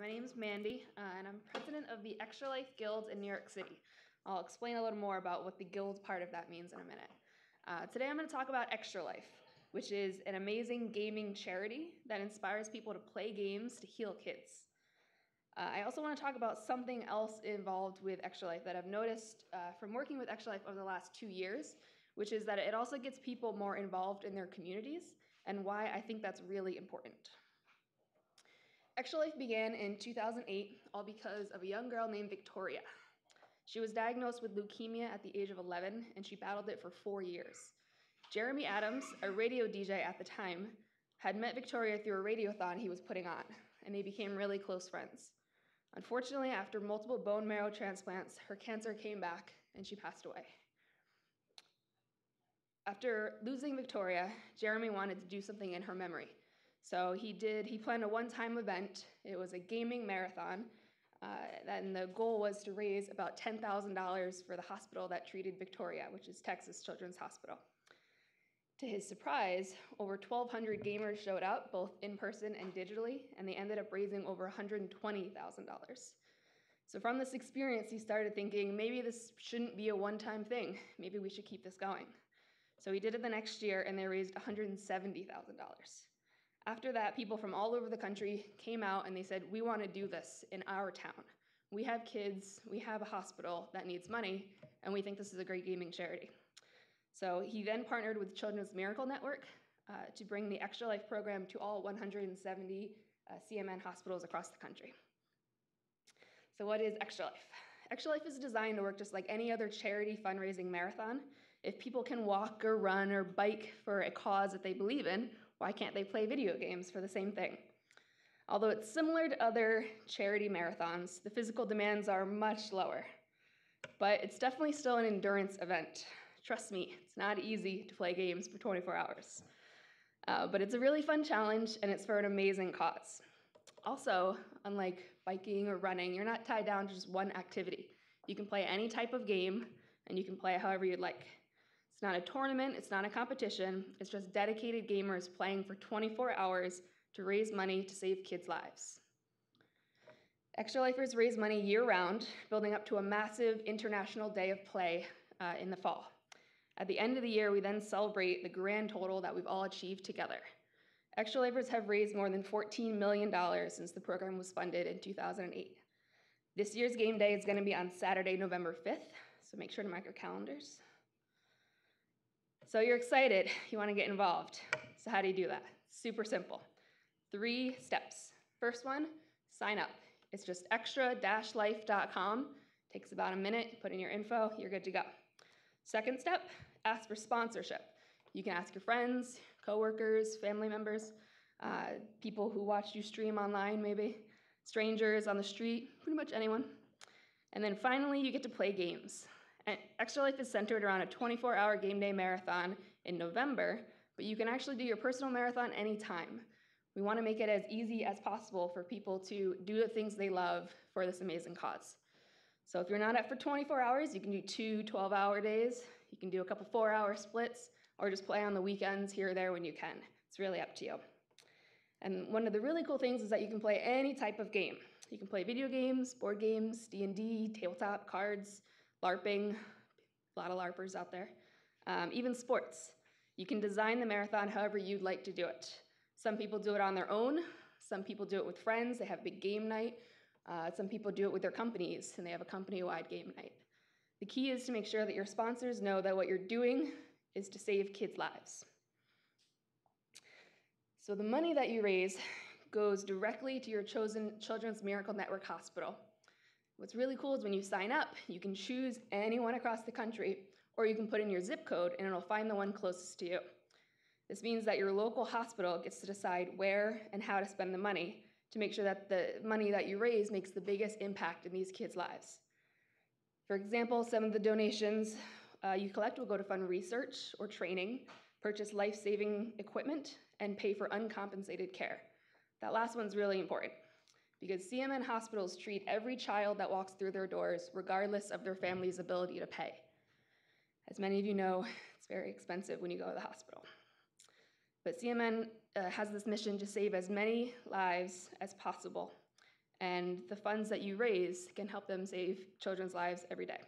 My name is Mandy, and I'm president of the Extra Life Guild in New York City. I'll explain a little more about what the guild part of that means in a minute. Today I'm going to talk about Extra Life, which is an amazing gaming charity that inspires people to play games to heal kids. I also want to talk about something else involved with Extra Life that I've noticed from working with Extra Life over the last 2 years, which is that it also gets people more involved in their communities and why I think that's really important. Extra Life began in 2008, all because of a young girl named Victoria. She was diagnosed with leukemia at the age of 11, and she battled it for 4 years. Jeremy Adams, a radio DJ at the time, had met Victoria through a radiothon he was putting on, and they became really close friends. Unfortunately, after multiple bone marrow transplants, her cancer came back, and she passed away. After losing Victoria, Jeremy wanted to do something in her memory. So he planned a one-time event. It was a gaming marathon, and the goal was to raise about $10,000 for the hospital that treated Victoria, which is Texas Children's Hospital. To his surprise, over 1,200 gamers showed up, both in person and digitally, and they ended up raising over $120,000. So from this experience, he started thinking, maybe this shouldn't be a one-time thing. Maybe we should keep this going. So he did it the next year, and they raised $170,000. After that, people from all over the country came out and they said, we want to do this in our town. We have kids, we have a hospital that needs money, and we think this is a great gaming charity. So he then partnered with Children's Miracle Network to bring the Extra Life program to all 170 CMN hospitals across the country. So what is Extra Life? Extra Life is designed to work just like any other charity fundraising marathon. If people can walk or run or bike for a cause that they believe in, why can't they play video games for the same thing? Although it's similar to other charity marathons, the physical demands are much lower. But it's definitely still an endurance event. Trust me, it's not easy to play games for 24 hours. But it's a really fun challenge, and it's for an amazing cause. Also, unlike biking or running, you're not tied down to just one activity. You can play any type of game, and you can play it however you'd like. It's not a tournament, it's not a competition, it's just dedicated gamers playing for 24 hours to raise money to save kids' lives. Extra Lifers raise money year-round, building up to a massive international day of play in the fall. At the end of the year, we then celebrate the grand total that we've all achieved together. Extra Lifers have raised more than $14 million since the program was funded in 2008. This year's game day is going to be on Saturday, November 5th, so make sure to mark your calendars. So you're excited, you want to get involved. So how do you do that? Super simple. 3 steps. First one, sign up. It's just extra-life.com. Takes about a minute, put in your info, you're good to go. Second step, ask for sponsorship. You can ask your friends, coworkers, family members, people who watch you stream online maybe, strangers on the street, pretty much anyone. And then finally, you get to play games. And Extra Life is centered around a 24-hour game day marathon in November, but you can actually do your personal marathon anytime. We want to make it as easy as possible for people to do the things they love for this amazing cause. So if you're not up for 24 hours, you can do 2 12-hour days, you can do a couple 4-hour splits, or just play on the weekends here or there when you can. It's really up to you. And one of the really cool things is that you can play any type of game. You can play video games, board games, D&D, tabletop, cards, LARPing, a lot of LARPers out there, even sports. You can design the marathon however you'd like to do it. Some people do it on their own. Some people do it with friends. They have a big game night. Some people do it with their companies, and they have a company-wide game night. The key is to make sure that your sponsors know that what you're doing is to save kids' lives. So the money that you raise goes directly to your chosen Children's Miracle Network hospital. What's really cool is when you sign up, you can choose anyone across the country, or you can put in your zip code and it'll find the one closest to you. This means that your local hospital gets to decide where and how to spend the money to make sure that the money that you raise makes the biggest impact in these kids' lives. For example, some of the donations you collect will go to fund research or training, purchase life-saving equipment, and pay for uncompensated care. That last one's really important, because CMN hospitals treat every child that walks through their doors regardless of their family's ability to pay. As many of you know, it's very expensive when you go to the hospital. But CMN has this mission to save as many lives as possible and the funds that you raise can help them save children's lives every day.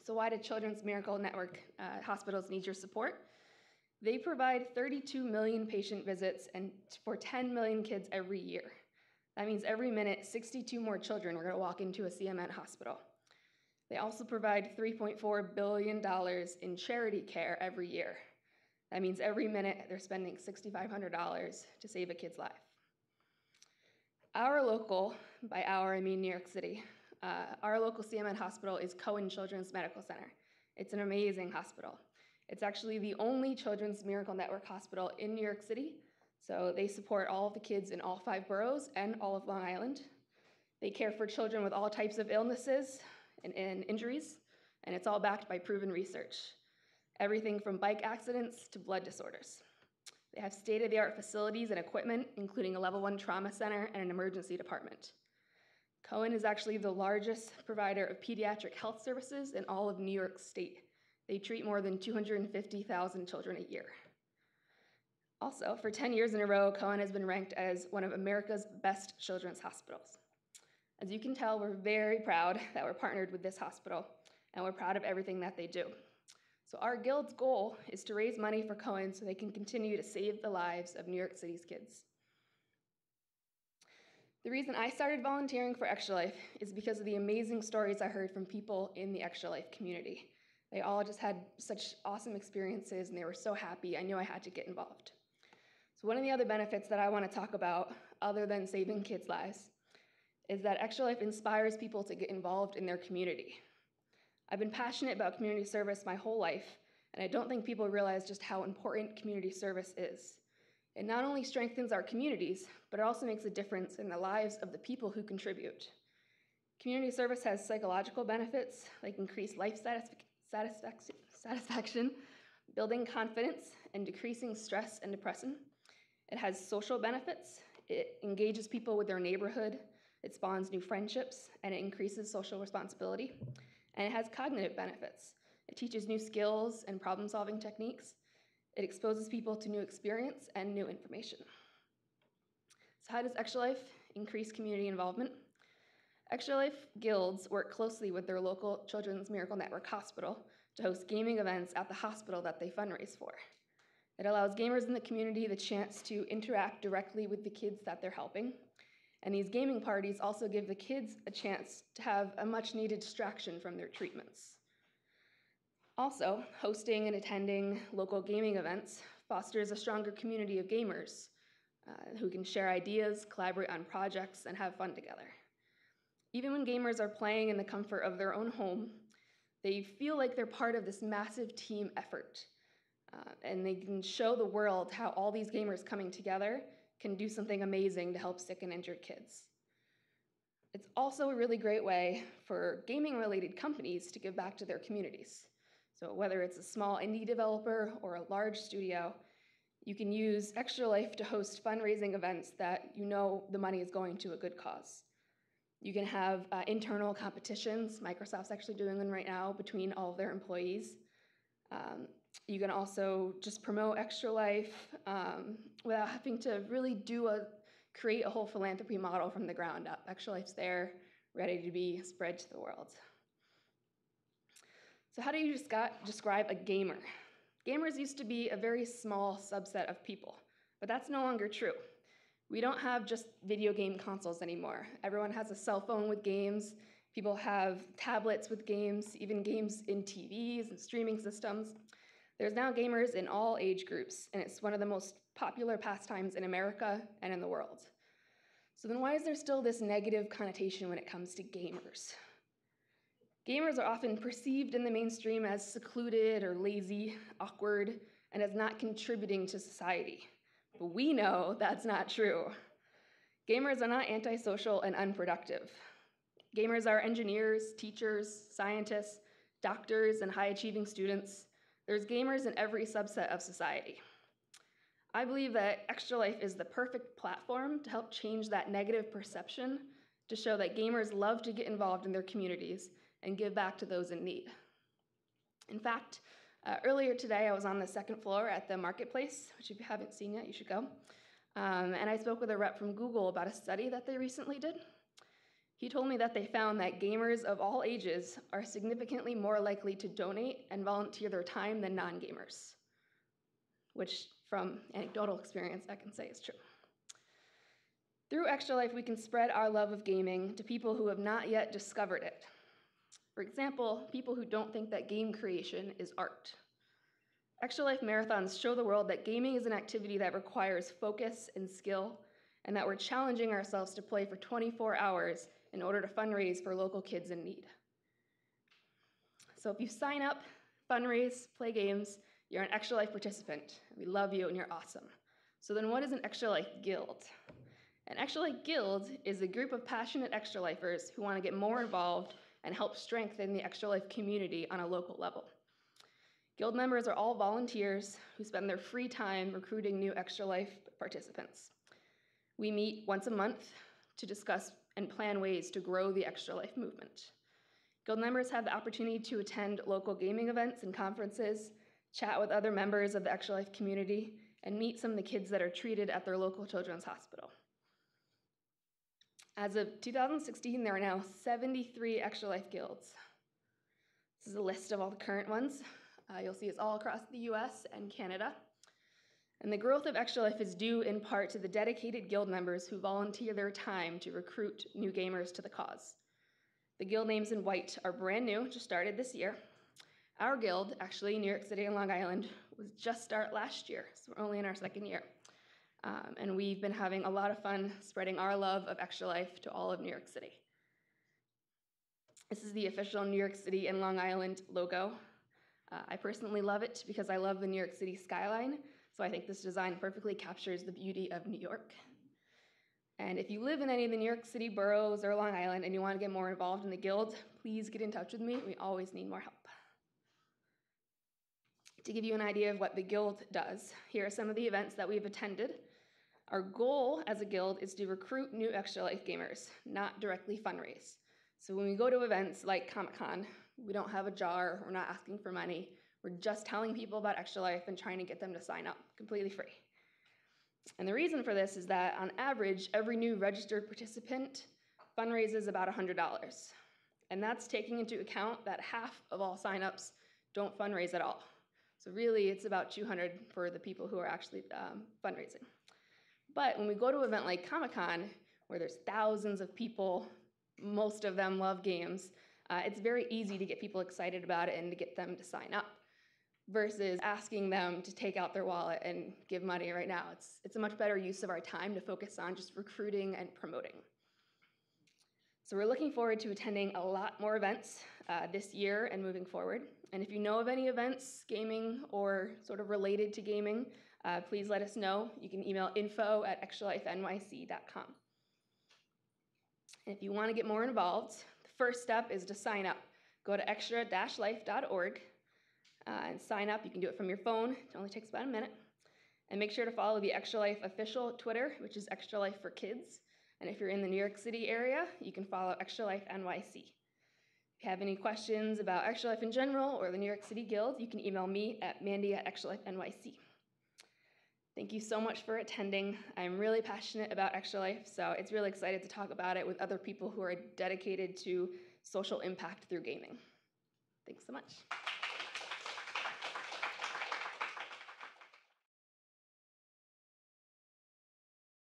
So why do Children's Miracle Network hospitals need your support? They provide 32 million patient visits and for 10 million kids every year. That means every minute, 62 more children are going to walk into a CMN hospital. They also provide $3.4 billion in charity care every year. That means every minute they're spending $6,500 to save a kid's life. Our local, by our I mean New York City, our local CMN hospital is Cohen Children's Medical Center. It's an amazing hospital. It's actually the only Children's Miracle Network hospital in New York City. So they support all of the kids in all 5 boroughs and all of Long Island. They care for children with all types of illnesses and injuries, and it's all backed by proven research. Everything from bike accidents to blood disorders. They have state-of-the-art facilities and equipment, including a level 1 trauma center and an emergency department. Cohen is actually the largest provider of pediatric health services in all of New York State. They treat more than 250,000 children a year. Also, for 10 years in a row, Cohen has been ranked as one of America's best children's hospitals. As you can tell, we're very proud that we're partnered with this hospital, and we're proud of everything that they do. So our guild's goal is to raise money for Cohen so they can continue to save the lives of New York City's kids. The reason I started volunteering for Extra Life is because of the amazing stories I heard from people in the Extra Life community. They all just had such awesome experiences, and they were so happy. I knew I had to get involved. So one of the other benefits that I want to talk about, other than saving kids' lives, is that Extra Life inspires people to get involved in their community. I've been passionate about community service my whole life, and I don't think people realize just how important community service is. It not only strengthens our communities, but it also makes a difference in the lives of the people who contribute. Community service has psychological benefits, like increased life satisfaction, building confidence, and decreasing stress and depression. It has social benefits. It engages people with their neighborhood. It spawns new friendships, and it increases social responsibility. And it has cognitive benefits. It teaches new skills and problem-solving techniques. It exposes people to new experience and new information. So how does Extra Life increase community involvement? Extra Life guilds work closely with their local Children's Miracle Network hospital to host gaming events at the hospital that they fundraise for. It allows gamers in the community the chance to interact directly with the kids that they're helping. And these gaming parties also give the kids a chance to have a much-needed distraction from their treatments. Also, hosting and attending local gaming events fosters a stronger community of gamers who can share ideas, collaborate on projects, and have fun together. Even when gamers are playing in the comfort of their own home, they feel like they're part of this massive team effort. And they can show the world how all these gamers coming together can do something amazing to help sick and injured kids. It's also a really great way for gaming-related companies to give back to their communities. So whether it's a small indie developer or a large studio, you can use Extra Life to host fundraising events that you know the money is going to a good cause. You can have internal competitions. Microsoft's actually doing one right now between all of their employees. You can also just promote Extra Life without having to really create a whole philanthropy model from the ground up. Extra Life's there, ready to be spread to the world. So how do you describe a gamer? Gamers used to be a very small subset of people, but that's no longer true. We don't have just video game consoles anymore. Everyone has a cell phone with games. People have tablets with games, even games in TVs and streaming systems. There's now gamers in all age groups, and it's one of the most popular pastimes in America and in the world. So then why is there still this negative connotation when it comes to gamers? Gamers are often perceived in the mainstream as secluded or lazy, awkward, and as not contributing to society. But we know that's not true. Gamers are not antisocial and unproductive. Gamers are engineers, teachers, scientists, doctors, and high-achieving students. There's gamers in every subset of society. I believe that Extra Life is the perfect platform to help change that negative perception, to show that gamers love to get involved in their communities and give back to those in need. In fact, earlier today I was on the second floor at the marketplace, which if you haven't seen yet, you should go. And I spoke with a rep from Google about a study that they recently did. He told me that they found that gamers of all ages are significantly more likely to donate and volunteer their time than non-gamers, which from anecdotal experience I can say is true. Through Extra Life, we can spread our love of gaming to people who have not yet discovered it. For example, people who don't think that game creation is art. Extra Life marathons show the world that gaming is an activity that requires focus and skill, and that we're challenging ourselves to play for 24 hours in order to fundraise for local kids in need. So if you sign up, fundraise, play games, you're an Extra Life participant. We love you and you're awesome. So then what is an Extra Life Guild? An Extra Life Guild is a group of passionate Extra Lifers who want to get more involved and help strengthen the Extra Life community on a local level. Guild members are all volunteers who spend their free time recruiting new Extra Life participants. We meet once a month to discuss and plan ways to grow the Extra Life movement. Guild members have the opportunity to attend local gaming events and conferences, chat with other members of the Extra Life community, and meet some of the kids that are treated at their local children's hospital. As of 2016, there are now 73 Extra Life Guilds. This is a list of all the current ones. You'll see it's all across the US and Canada. And the growth of Extra Life is due in part to the dedicated guild members who volunteer their time to recruit new gamers to the cause. The guild names in white are brand new, just started this year. Our guild, actually New York City and Long Island, was just started last year, so we're only in our second year. And we've been having a lot of fun spreading our love of Extra Life to all of New York City. This is the official New York City and Long Island logo. I personally love it because I love the New York City skyline, so I think this design perfectly captures the beauty of New York. And if you live in any of the New York City boroughs or Long Island and you want to get more involved in the guild, please get in touch with me. We always need more help. To give you an idea of what the guild does, here are some of the events that we've attended. Our goal as a guild is to recruit new Extra Life gamers, not directly fundraise. So when we go to events like Comic-Con, we don't have a jar, we're not asking for money. We're just telling people about Extra Life and trying to get them to sign up, completely free. And the reason for this is that on average, every new registered participant fundraises about $100. And that's taking into account that half of all signups don't fundraise at all. So really, it's about $200 for the people who are actually fundraising. But when we go to an event like Comic-Con, where there's thousands of people, most of them love games, it's very easy to get people excited about it and to get them to sign up, versus asking them to take out their wallet and give money right now. It's a much better use of our time to focus on just recruiting and promoting. So we're looking forward to attending a lot more events this year and moving forward. And if you know of any events, gaming or sort of related to gaming, please let us know. You can email info@extralifenyc.com. And if you want to get more involved, the first step is to sign up. Go to extra-life.org and sign up. You can do it from your phone. It only takes about a minute. And make sure to follow the Extra Life official Twitter, which is Extra Life for Kids. And if you're in the New York City area, you can follow Extra Life NYC. If you have any questions about Extra Life in general or the New York City Guild, you can email me at mandy@extralifenyc. Thank you so much for attending. I'm really passionate about Extra Life, so it's really excited to talk about it with other people who are dedicated to social impact through gaming. Thanks so much.